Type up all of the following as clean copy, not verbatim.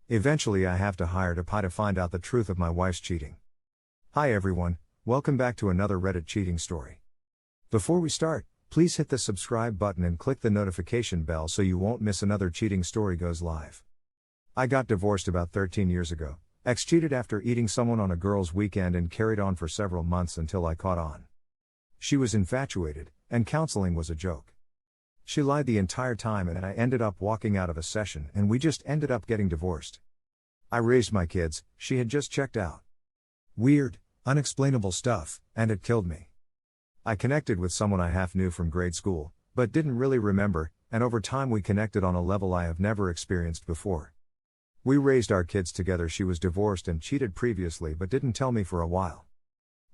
Eventually I have to hire AITA to find out the truth of my wife's cheating. Hi everyone, welcome back to another Reddit cheating story. Before we start, please hit the subscribe button and click the notification bell so you won't miss another cheating story goes live. I got divorced about 13 years ago. Ex cheated after eating someone on a girls' weekend and carried on for several months until I caught on. She was infatuated, and counseling was a joke. She lied the entire time and I ended up walking out of a session and we just ended up getting divorced. I raised my kids, she had just checked out. Weird, unexplainable stuff, and it killed me. I connected with someone I half knew from grade school, but didn't really remember, and over time we connected on a level I have never experienced before. We raised our kids together. She was divorced and cheated previously but didn't tell me for a while.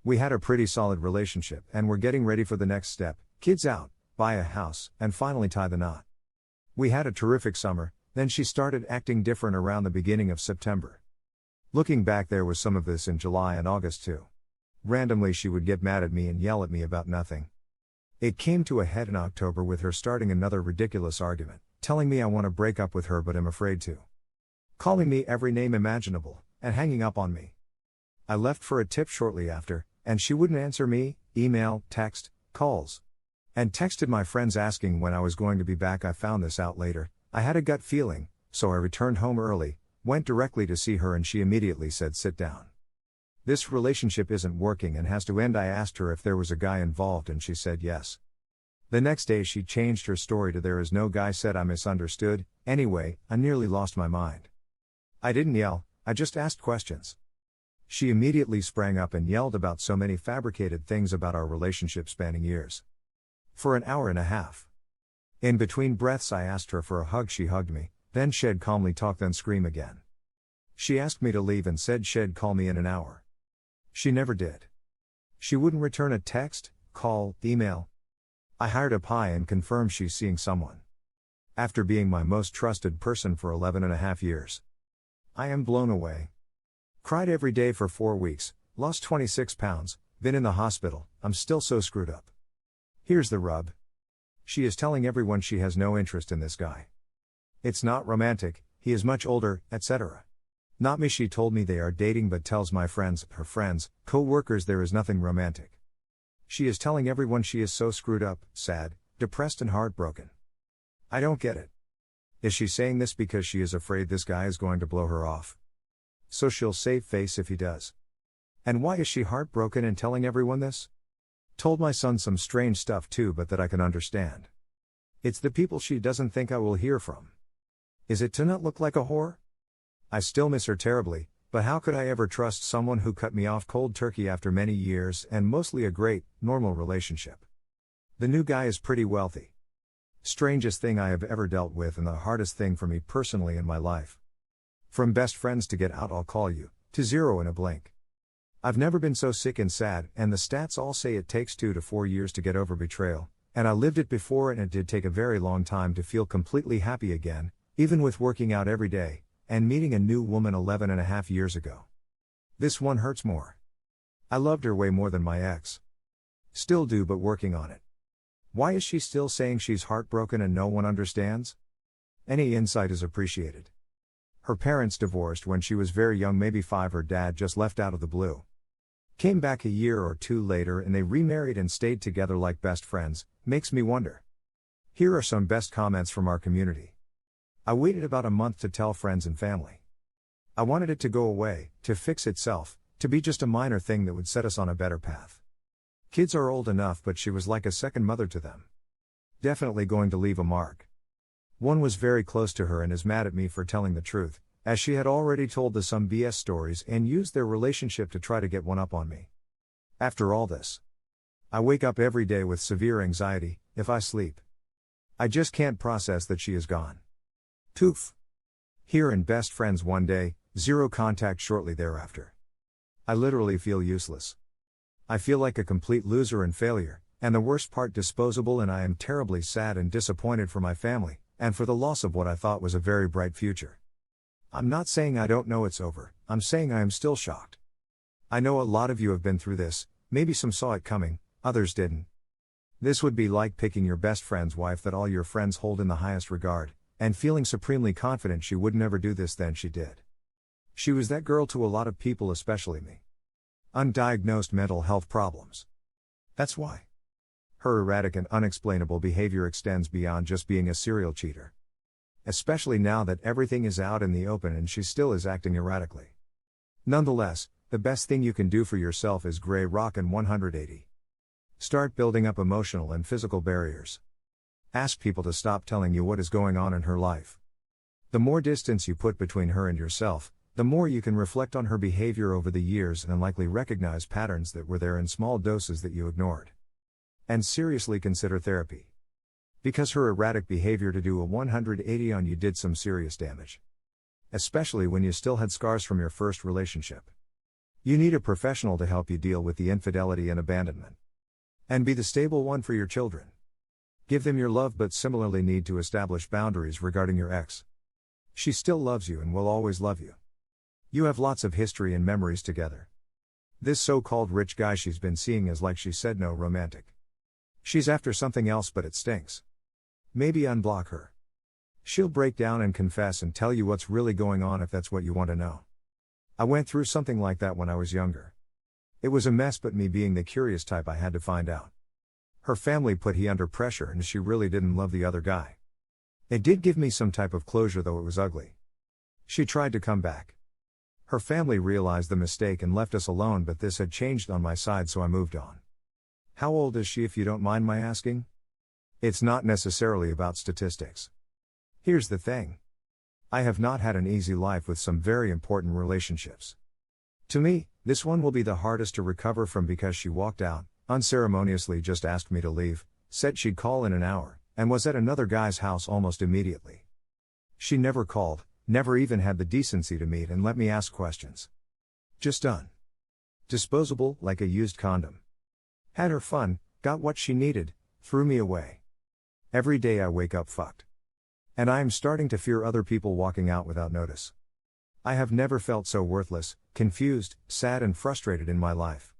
We had a pretty solid relationship and were getting ready for the next step, kids out, buy a house, and finally tie the knot. We had a terrific summer, then she started acting different around the beginning of September. Looking back, there was some of this in July and August too. Randomly she would get mad at me and yell at me about nothing. It came to a head in October with her starting another ridiculous argument, telling me I want to break up with her but am afraid to. Calling me every name imaginable, and hanging up on me. I left for a tip shortly after, and she wouldn't answer me, email, text, calls. And texted my friends asking when I was going to be back. I found this out later. I had a gut feeling, so I returned home early, went directly to see her and she immediately said sit down. This relationship isn't working and has to end. I asked her if there was a guy involved and she said yes. The next day she changed her story to there is no guy. Said I misunderstood. Anyway, I nearly lost my mind. I didn't yell, I just asked questions. She immediately sprang up and yelled about so many fabricated things about our relationship spanning years. For an hour and a half. In between breaths I asked her for a hug. She hugged me, then she'd calmly talk, then scream again. She asked me to leave and said she'd call me in an hour. She never did. She wouldn't return a text, call, email. I hired AITA and confirmed she's seeing someone. After being my most trusted person for 11.5 years. I am blown away. Cried every day for 4 weeks, lost 26 pounds, been in the hospital, I'm still so screwed up. Here's the rub. She is telling everyone she has no interest in this guy. It's not romantic, he is much older, etc. Not me. She told me they are dating but tells my friends, her friends, co-workers there is nothing romantic. She is telling everyone she is so screwed up, sad, depressed and heartbroken. I don't get it. Is she saying this because she is afraid this guy is going to blow her off? So she'll save face if he does. And why is she heartbroken and telling everyone this? Told my son some strange stuff too, but that I can understand. It's the people she doesn't think I will hear from. Is it to not look like a whore? I still miss her terribly, but how could I ever trust someone who cut me off cold turkey after many years and mostly a great, normal relationship? The new guy is pretty wealthy. Strangest thing I have ever dealt with and the hardest thing for me personally in my life. From best friends to get out I'll call you, to zero in a blink. I've never been so sick and sad, and the stats all say it takes 2 to 4 years to get over betrayal, and I lived it before and it did take a very long time to feel completely happy again, even with working out every day, and meeting a new woman 11.5 years ago. This one hurts more. I loved her way more than my ex. Still do, but working on it. Why is she still saying she's heartbroken and no one understands? Any insight is appreciated. Her parents divorced when she was very young, maybe 5. Her dad just left out of the blue. Came back a year or 2 later and they remarried and stayed together like best friends. Makes me wonder. Here are some best comments from our community. I waited about a month to tell friends and family. I wanted it to go away, to fix itself, to be just a minor thing that would set us on a better path. Kids are old enough, but she was like a second mother to them. Definitely going to leave a mark. One was very close to her and is mad at me for telling the truth, as she had already told the some BS stories and used their relationship to try to get one up on me. After all this, I wake up every day with severe anxiety, if I sleep. I just can't process that she is gone. Poof. Here in best friends one day, zero contact shortly thereafter. I literally feel useless. I feel like a complete loser and failure, and the worst part, disposable, and I am terribly sad and disappointed for my family, and for the loss of what I thought was a very bright future. I'm not saying I don't know it's over, I'm saying I am still shocked. I know a lot of you have been through this, maybe some saw it coming, others didn't. This would be like picking your best friend's wife that all your friends hold in the highest regard, And feeling supremely confident she would never do this, then she did. She was that girl to a lot of people, especially me. Undiagnosed mental health problems. That's why. Her erratic and unexplainable behavior extends beyond just being a serial cheater. Especially now that everything is out in the open and she still is acting erratically. Nonetheless, the best thing you can do for yourself is gray rock and 180. Start building up emotional and physical barriers. Ask people to stop telling you what is going on in her life. The more distance you put between her and yourself, the more you can reflect on her behavior over the years and likely recognize patterns that were there in small doses that you ignored. And seriously consider therapy. Because her erratic behavior to do a 180 on you did some serious damage. Especially when you still had scars from your first relationship. You need a professional to help you deal with the infidelity and abandonment. And be the stable one for your children. Give them your love, but similarly need to establish boundaries regarding your ex. She still loves you and will always love you. You have lots of history and memories together. This so-called rich guy she's been seeing is, like she said, no romantic. She's after something else, but it stinks. Maybe unblock her. She'll break down and confess and tell you what's really going on if that's what you want to know. I went through something like that when I was younger. It was a mess, but me being the curious type, I had to find out. Her family put he under pressure and she really didn't love the other guy. It did give me some type of closure, though it was ugly. She tried to come back. Her family realized the mistake and left us alone, but this had changed on my side, so I moved on. How old is she, if you don't mind my asking? It's not necessarily about statistics. Here's the thing. I have not had an easy life with some very important relationships. To me, this one will be the hardest to recover from, because she walked out, unceremoniously just asked me to leave, said she'd call in an hour, and was at another guy's house almost immediately. She never called, never even had the decency to meet and let me ask questions. Just done. Disposable, like a used condom. Had her fun, got what she needed, threw me away. Every day I wake up fucked. And I am starting to fear other people walking out without notice. I have never felt so worthless, confused, sad and frustrated in my life.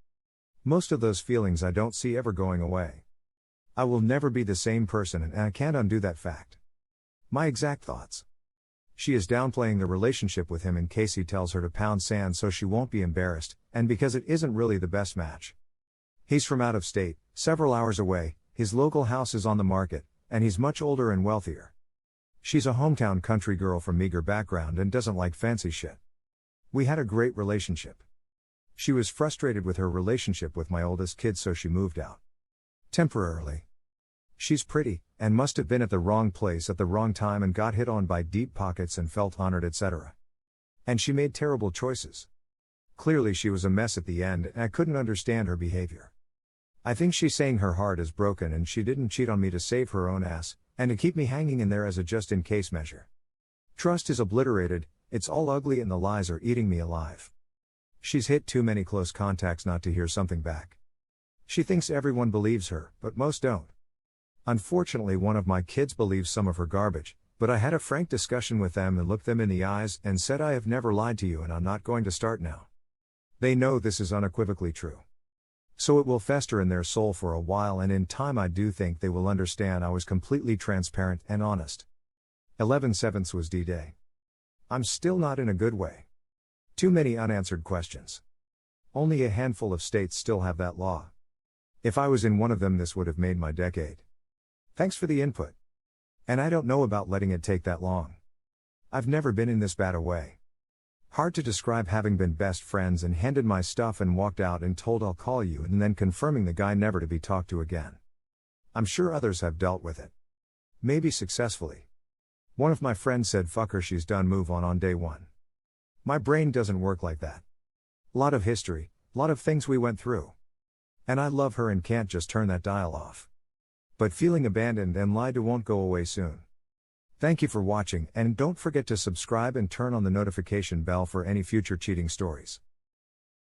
Most of those feelings I don't see ever going away. I will never be the same person, and I can't undo that fact. My exact thoughts. She is downplaying the relationship with him in case he tells her to pound sand so she won't be embarrassed, and because it isn't really the best match. He's from out of state, several hours away, his local house is on the market, and he's much older and wealthier. She's a hometown country girl from meager background and doesn't like fancy shit. We had a great relationship. She was frustrated with her relationship with my oldest kid, so she moved out. Temporarily. She's pretty, and must have been at the wrong place at the wrong time and got hit on by deep pockets and felt honored, etc. And she made terrible choices. Clearly she was a mess at the end, and I couldn't understand her behavior. I think she's saying her heart is broken and she didn't cheat on me to save her own ass, and to keep me hanging in there as a just-in-case measure. Trust is obliterated, it's all ugly and the lies are eating me alive. She's hit too many close contacts not to hear something back. She thinks everyone believes her, but most don't. Unfortunately, one of my kids believes some of her garbage, but I had a frank discussion with them and looked them in the eyes and said, I have never lied to you and I'm not going to start now. They know this is unequivocally true. So it will fester in their soul for a while, and in time I do think they will understand I was completely transparent and honest. 11/7 was D-Day. I'm still not in a good way. Too many unanswered questions. Only a handful of states still have that law. If I was in one of them, this would have made my decade. Thanks for the input. And I don't know about letting it take that long. I've never been in this bad a way. Hard to describe having been best friends and handed my stuff and walked out and told I'll call you, and then confirming the guy never to be talked to again. I'm sure others have dealt with it. Maybe successfully. One of my friends said, fuck her, she's done, move on day one. My brain doesn't work like that. Lot of history, lot of things we went through. And I love her and can't just turn that dial off. But feeling abandoned and lied to won't go away soon. Thank you for watching, and don't forget to subscribe and turn on the notification bell for any future cheating stories.